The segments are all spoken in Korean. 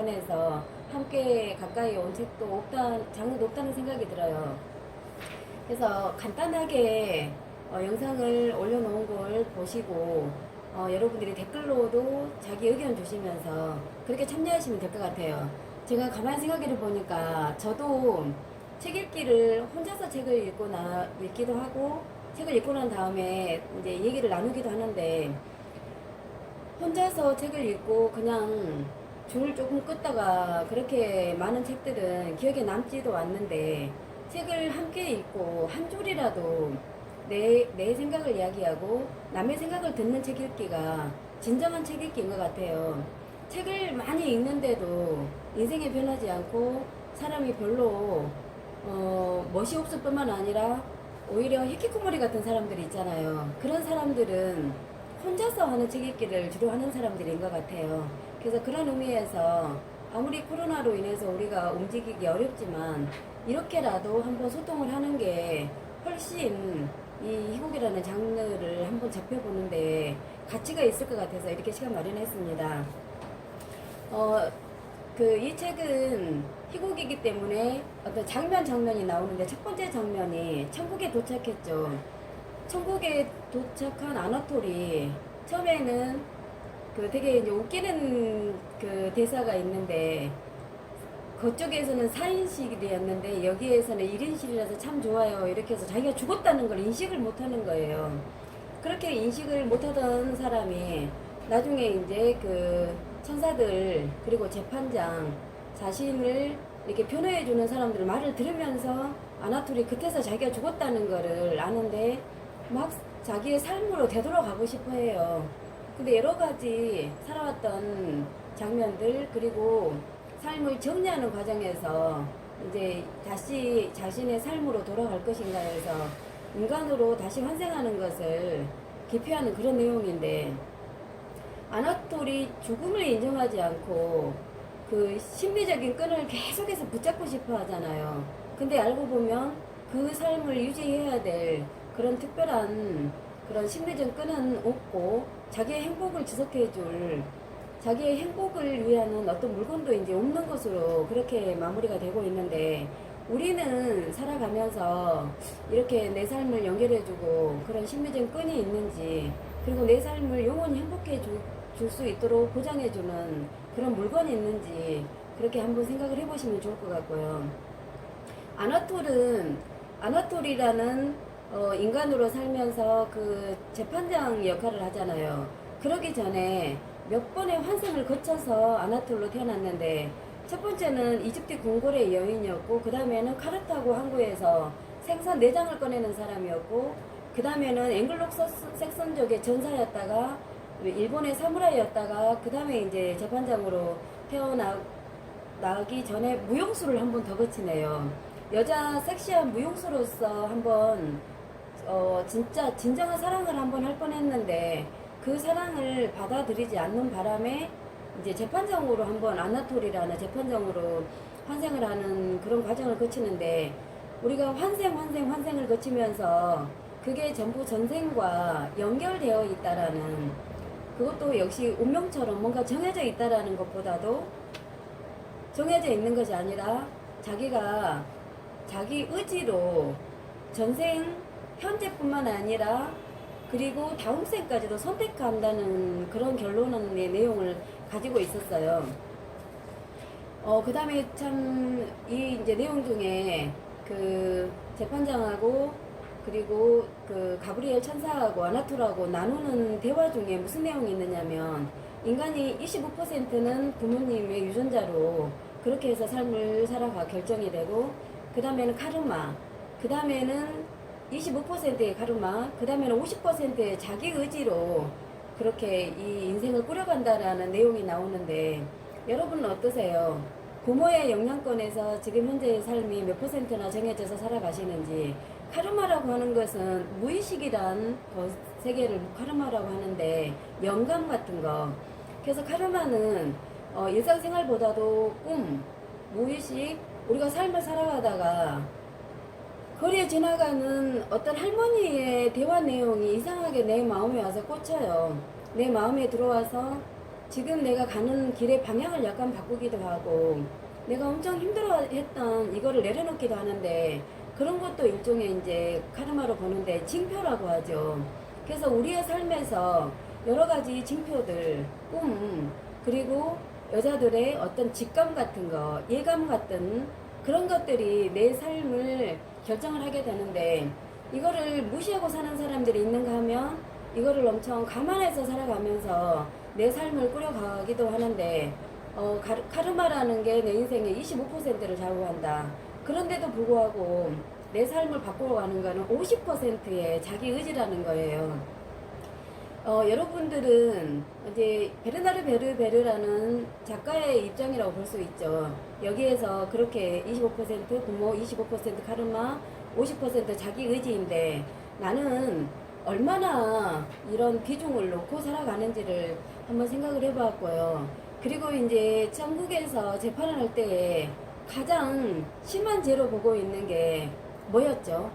에서 함께 가까이 온 책도 장르도 없다는 생각이 들어요. 그래서 간단하게 영상을 올려놓은 걸 보시고 여러분들이 댓글로도 자기 의견 주시면서 그렇게 참여하시면 될 것 같아요. 제가 가만히 생각해 보니까 저도 책 읽기를 혼자서 책을 읽기도 하고 책을 읽고 난 다음에 이제 얘기를 나누기도 하는데 혼자서 책을 읽고 그냥 줄을 조금 끄다가 그렇게 많은 책들은 기억에 남지도 않는데 책을 함께 읽고 한 줄이라도 내 생각을 이야기하고 남의 생각을 듣는 책 읽기가 진정한 책 읽기인 것 같아요. 책을 많이 읽는데도 인생이 변하지 않고 사람이 별로 멋이 없을 뿐만 아니라 오히려 히키코모리 같은 사람들이 있잖아요. 그런 사람들은 혼자서 하는 책 읽기를 주로 하는 사람들인 것 같아요. 그래서 그런 의미에서 아무리 코로나로 인해서 우리가 움직이기 어렵지만 이렇게라도 한번 소통을 하는 게 훨씬 이 희곡이라는 장르를 한번 접해보는데 가치가 있을 것 같아서 이렇게 시간 마련했습니다. 이 책은 희곡이기 때문에 어떤 장면이 나오는데 첫 번째 장면이 천국에 도착했죠. 천국에 도착한 아나톨이 처음에는 되게 이제 웃기는 대사가 있는데 그쪽에서는 4인실이었는데 여기에서는 1인실이라서 참 좋아요. 이렇게 해서 자기가 죽었다는 걸 인식을 못하는 거예요. 그렇게 인식을 못하던 사람이 나중에 이제 천사들 그리고 재판장 자신을 이렇게 변호해주는 사람들 말을 들으면서 아나톨이 그때서 자기가 죽었다는 거를 아는데 막 자기의 삶으로 되돌아가고 싶어 해요. 근데 여러 가지 살아왔던 장면들 그리고 삶을 정리하는 과정에서 이제 다시 자신의 삶으로 돌아갈 것인가 해서 인간으로 다시 환생하는 것을 기피하는 그런 내용인데 아나톨이 죽음을 인정하지 않고 심리적인 끈을 계속해서 붙잡고 싶어 하잖아요. 근데 알고 보면 그 삶을 유지해야 될 그런 특별한 그런 심리적 끈은 없고 자기의 행복을 지속해줄 자기의 행복을 위한 어떤 물건도 이제 없는 것으로 그렇게 마무리가 되고 있는데 우리는 살아가면서 이렇게 내 삶을 연결해주고 그런 심리적 끈이 있는지 그리고 내 삶을 영원히 행복해 줄 수 있도록 보장해주는 그런 물건이 있는지 그렇게 한번 생각을 해보시면 좋을 것 같고요. 아나톨이라는 인간으로 살면서 재판장 역할을 하잖아요. 그러기 전에 몇 번의 환생을 거쳐서 아나톨로 태어났는데 첫 번째는 이집트 궁궐의 여인이었고 그 다음에는 카르타고 항구에서 생선 내장을 꺼내는 사람이었고 그 다음에는 앵글로색선족의 전사였다가 일본의 사무라이였다가 그 다음에 이제 재판장으로 태어나기 전에 무용수를 한 번 더 거치네요. 여자 섹시한 무용수로서 한번 진짜 진정한 사랑을 한번 할 뻔했는데 그 사랑을 받아들이지 않는 바람에 이제 재판장으로 한번 아나톨이라는 재판장으로 환생을 하는 그런 과정을 거치는데 우리가 환생을 거치면서 그게 전부 전생과 연결되어 있다라는 그것도 역시 운명처럼 뭔가 정해져 있다라는 것보다도 정해져 있는 것이 아니라 자기가 자기 의지로 전생 현재뿐만 아니라 그리고 다음 생까지도 선택한다는 그런 결론의 내용을 가지고 있었어요. 그 다음에 참, 이제 내용 중에 재판장하고 그리고 가브리엘 천사하고 아나톨하고 나누는 대화 중에 무슨 내용이 있느냐면 인간이 25%는 부모님의 유전자로 그렇게 해서 삶을 살아가 결정이 되고 그 다음에는 카르마 그 다음에는 25%의 카르마 그 다음에는 50%의 자기 의지로 그렇게 이 인생을 꾸려간다라는 내용이 나오는데 여러분은 어떠세요? 부모의 영향권에서 지금 현재의 삶이 몇 %나 정해져서 살아가시는지 카르마라고 하는 것은 무의식이란 세계를 카르마라고 하는데 영감 같은 거 그래서 카르마는 일상생활보다도 무의식 우리가 삶을 살아가다가 거리에 지나가는 어떤 할머니의 대화 내용이 이상하게 내 마음에 와서 꽂혀요. 내 마음에 들어와서 지금 내가 가는 길의 방향을 약간 바꾸기도 하고 내가 엄청 힘들어했던 이거를 내려놓기도 하는데 그런 것도 일종의 이제 카르마로 보는데 징표라고 하죠. 그래서 우리의 삶에서 여러 가지 징표들, 꿈, 그리고 여자들의 어떤 직감 같은 거, 예감 같은 그런 것들이 내 삶을 결정을 하게 되는데 이거를 무시하고 사는 사람들이 있는가 하면 이거를 엄청 감안해서 살아가면서 내 삶을 꾸려가기도 하는데 카르마라는 게 내 인생의 25%를 좌우한다. 그런데도 불구하고 내 삶을 바꾸어가는 거는 50%의 자기 의지라는 거예요. 여러분들은 이제 베르나르 베르베르라는 작가의 입장이라고 볼 수 있죠. 여기에서 그렇게 25% 부모, 25% 카르마, 50% 자기 의지인데 나는 얼마나 이런 비중을 놓고 살아가는지를 한번 생각을 해봤고요. 그리고 이제 천국에서 재판을 할 때에 가장 심한 죄로 보고 있는 게 뭐였죠?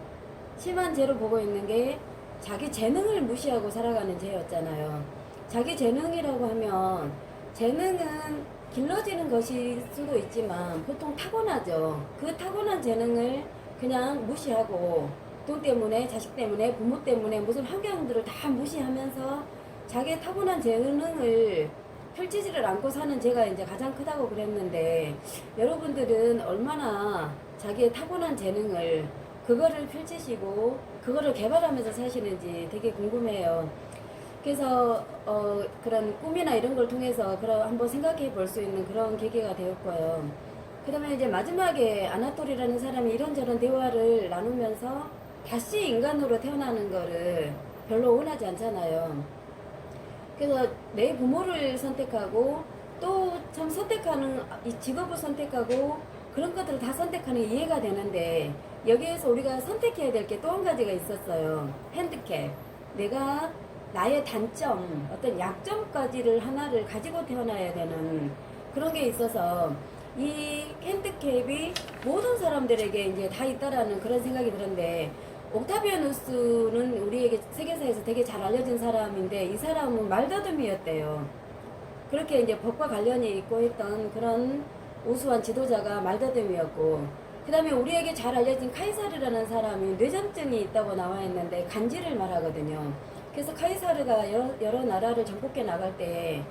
심한 죄로 보고 있는 게 자기 재능을 무시하고 살아가는 죄였잖아요. 자기 재능이라고 하면 재능은 길러지는 것일 수도 있지만 보통 타고나죠. 그 타고난 재능을 그냥 무시하고 돈 때문에, 자식 때문에, 부모 때문에 무슨 환경들을 다 무시하면서 자기의 타고난 재능을 펼치지를 않고 사는 죄가 이제 가장 크다고 그랬는데 여러분들은 얼마나 자기의 타고난 재능을 그거를 펼치시고 그거를 개발하면서 사시는지 되게 궁금해요. 그래서 그런 꿈이나 이런 걸 통해서 그런 한번 생각해 볼 수 있는 그런 계기가 되었고요. 그 다음에 이제 마지막에 아나톨이라는 사람이 이런저런 대화를 나누면서 다시 인간으로 태어나는 거를 별로 원하지 않잖아요. 그래서 내 부모를 선택하고 또 참 선택하는 이 직업을 선택하고 그런 것들을 다 선택하는 게 이해가 되는데 여기에서 우리가 선택해야 될 게 또 한 가지가 있었어요. 핸디캡. 내가 나의 단점, 어떤 약점까지를 하나를 가지고 태어나야 되는 그런 게 있어서 이 핸디캡이 모든 사람들에게 이제 다 있다라는 그런 생각이 드는데 옥타비아누스는 우리에게 세계사에서 되게 잘 알려진 사람인데 이 사람은 말더듬이었대요. 그렇게 이제 법과 관련이 있고 했던 그런 우수한 지도자가 말더듬이었고 그 다음에 우리에게 잘 알려진 카이사르라는 사람이 뇌전증이 있다고 나와 있는데 간지를 말하거든요. 그래서 카이사르가 여러 나라를 정복해 나갈 때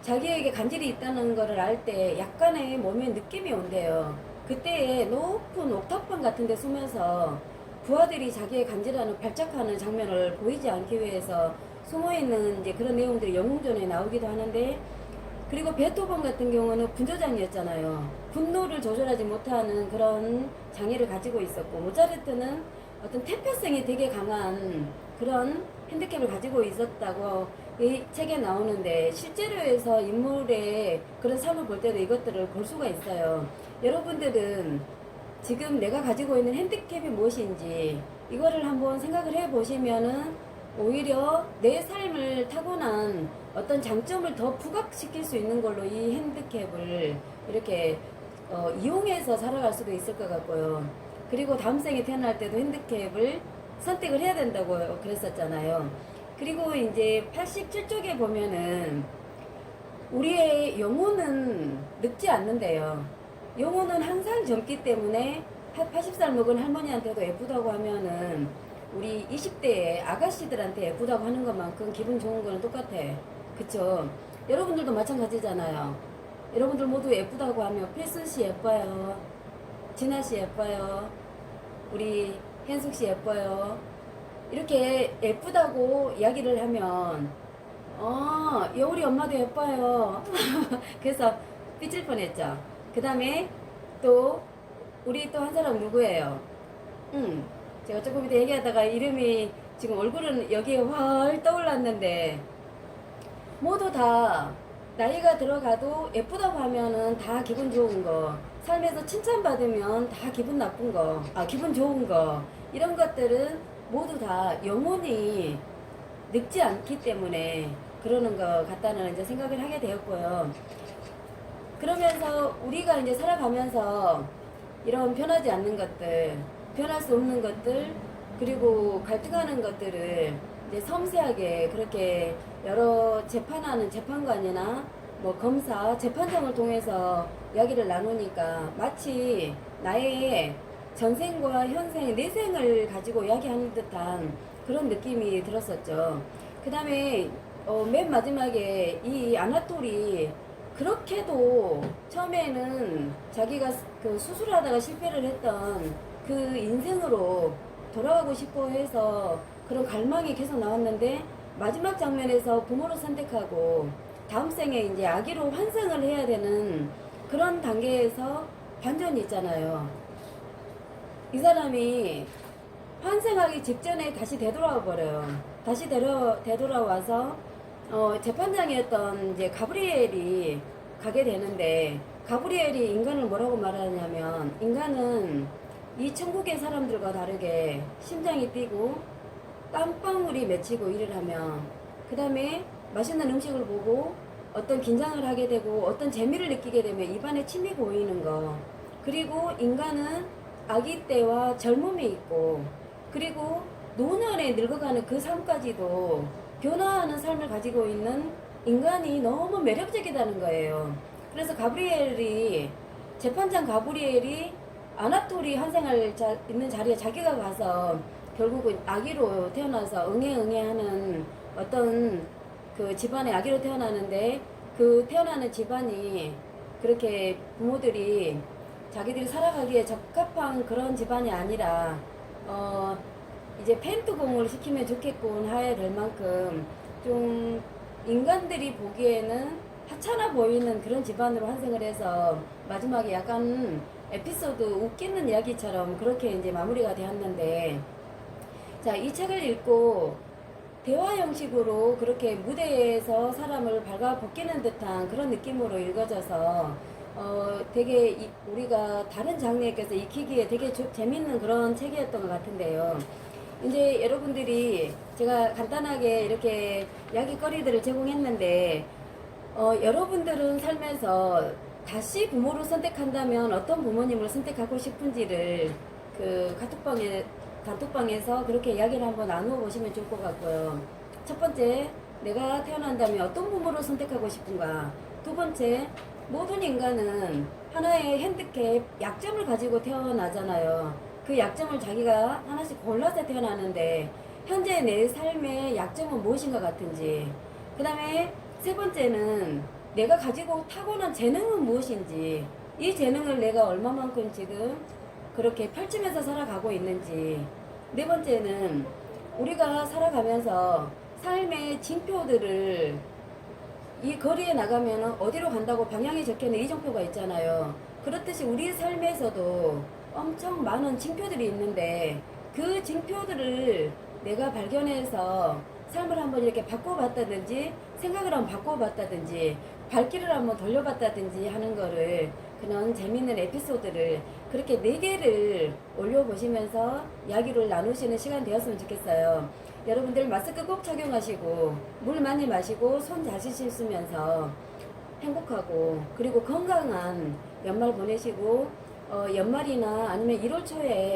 자기에게 간질이 있다는 것을 알 때 약간의 몸에 느낌이 온대요. 그때에 높은 옥탑방 같은 데 숨어서 부하들이 자기의 간질하는 발작하는 장면을 보이지 않기 위해서 숨어있는 이제 그런 내용들이 영웅전에 나오기도 하는데 그리고 베토벤 같은 경우는 분조장이었잖아요. 분노를 조절하지 못하는 그런 장애를 가지고 있었고 모차르트는 어떤 태표성이 되게 강한 그런 핸디캡을 가지고 있었다고 이 책에 나오는데 실제로 해서 인물의 그런 삶을 볼 때도 이것들을 볼 수가 있어요. 여러분들은 지금 내가 가지고 있는 핸디캡이 무엇인지 이거를 한번 생각을 해 보시면은 오히려 내 삶을 타고난 어떤 장점을 더 부각시킬 수 있는 걸로 이 핸디캡을 이렇게 이용해서 살아갈 수도 있을 것 같고요. 그리고 다음 생에 태어날 때도 핸디캡을 선택을 해야 된다고 그랬었잖아요. 그리고 이제 87쪽에 보면은 우리의 영혼은 늙지 않는데요. 영혼은 항상 젊기 때문에 80살 먹은 할머니한테도 예쁘다고 하면은 우리 20대의 아가씨들한테 예쁘다고 하는 것만큼 기분 좋은 거는 똑같아. 그쵸? 여러분들도 마찬가지잖아요. 여러분들 모두 예쁘다고 하면 필순씨 예뻐요. 진아씨 예뻐요. 우리 현숙씨 예뻐요. 이렇게 예쁘다고 이야기를 하면 여우리 엄마도 예뻐요. 그래서 삐질 뻔했죠. 그 다음에 또 우리 또 한 사람 누구예요? 제가 조금 이따 얘기하다가 이름이 지금 얼굴은 여기에 활 떠올랐는데 모두 다 나이가 들어가도 예쁘다고 하면은 다 기분 좋은 거, 삶에서 칭찬받으면 다 기분 나쁜 거, 기분 좋은 거, 이런 것들은 모두 다 영혼이 늙지 않기 때문에 그러는 것 같다는 이제 생각을 하게 되었고요. 그러면서 우리가 이제 살아가면서 이런 변하지 않는 것들, 변할 수 없는 것들, 그리고 갈등하는 것들을 이제 섬세하게 그렇게 여러 재판하는 재판관이나 뭐 검사, 재판장을 통해서 이야기를 나누니까 마치 나의 전생과 현생, 내생을 가지고 이야기하는 듯한 그런 느낌이 들었었죠. 그 다음에 맨 마지막에 이 아나톨이 그렇게도 처음에는 자기가 그 수술하다가 실패를 했던 그 인생으로 돌아가고 싶어 해서 그런 갈망이 계속 나왔는데 마지막 장면에서 부모로 선택하고 다음 생에 이제 아기로 환생을 해야 되는 그런 단계에서 반전이 있잖아요. 이 사람이 환생하기 직전에 다시 되돌아와 버려요. 다시 되돌아와서 재판장이었던 이제 가브리엘이 가게 되는데 가브리엘이 인간을 뭐라고 말하냐면 인간은 이 천국의 사람들과 다르게 심장이 뛰고 땀방울이 맺히고 일을 하면 그 다음에 맛있는 음식을 보고 어떤 긴장을 하게 되고 어떤 재미를 느끼게 되면 입안에 침이 고이는 거 그리고 인간은 아기 때와 젊음이 있고 그리고 노년에 늙어가는 그 삶까지도 변화하는 삶을 가지고 있는 인간이 너무 매력적이다는 거예요. 그래서 가브리엘이 재판장 가브리엘이 아나톨이 환생할 있는 자리에 자기가 가서 결국은 아기로 태어나서 응애응애하는 어떤 그 집안의 아기로 태어나는데 그 태어나는 집안이 그렇게 부모들이 자기들이 살아가기에 적합한 그런 집안이 아니라 이제 펜트공을 시키면 좋겠군 하야 될 만큼 좀 인간들이 보기에는 하찮아 보이는 그런 집안으로 환생을 해서 마지막에 약간 에피소드 웃기는 이야기처럼 그렇게 이제 마무리가 되었는데 자, 이 책을 읽고 대화 형식으로 그렇게 무대에서 사람을 발가 벗기는 듯한 그런 느낌으로 읽어져서 되게 우리가 다른 장르에서 익히기에 되게 재밌는 그런 책이었던 것 같은데요. 이제 여러분들이 제가 간단하게 이렇게 이야기거리들을 제공했는데 여러분들은 삶에서 다시 부모를 선택한다면 어떤 부모님을 선택하고 싶은지를 그 단톡방에서 그렇게 이야기를 한번 나누어 보시면 좋을 것 같고요. 첫 번째, 내가 태어난다면 어떤 부모를 선택하고 싶은가? 두 번째, 모든 인간은 하나의 핸디캡, 약점을 가지고 태어나잖아요. 그 약점을 자기가 하나씩 골라서 태어나는데 현재 내 삶의 약점은 무엇인 것 같은지 그 다음에 세 번째는 내가 가지고 타고난 재능은 무엇인지 이 재능을 내가 얼마만큼 지금 그렇게 펼치면서 살아가고 있는지 네 번째는 우리가 살아가면서 삶의 징표들을 이 거리에 나가면 어디로 간다고 방향이 적혀있는 이정표가 있잖아요. 그렇듯이 우리 삶에서도 엄청 많은 징표들이 있는데 그 징표들을 내가 발견해서 삶을 한번 이렇게 바꿔봤다든지 생각을 한번 바꿔봤다든지 발길을 한번 돌려봤다든지 하는 거를 그런 재밌는 에피소드를 그렇게 4개를 올려보시면서 이야기를 나누시는 시간 되었으면 좋겠어요. 여러분들 마스크 꼭 착용하시고 물 많이 마시고 손 자주 씻으면서 행복하고 그리고 건강한 연말 보내시고 연말이나 아니면 1월 초에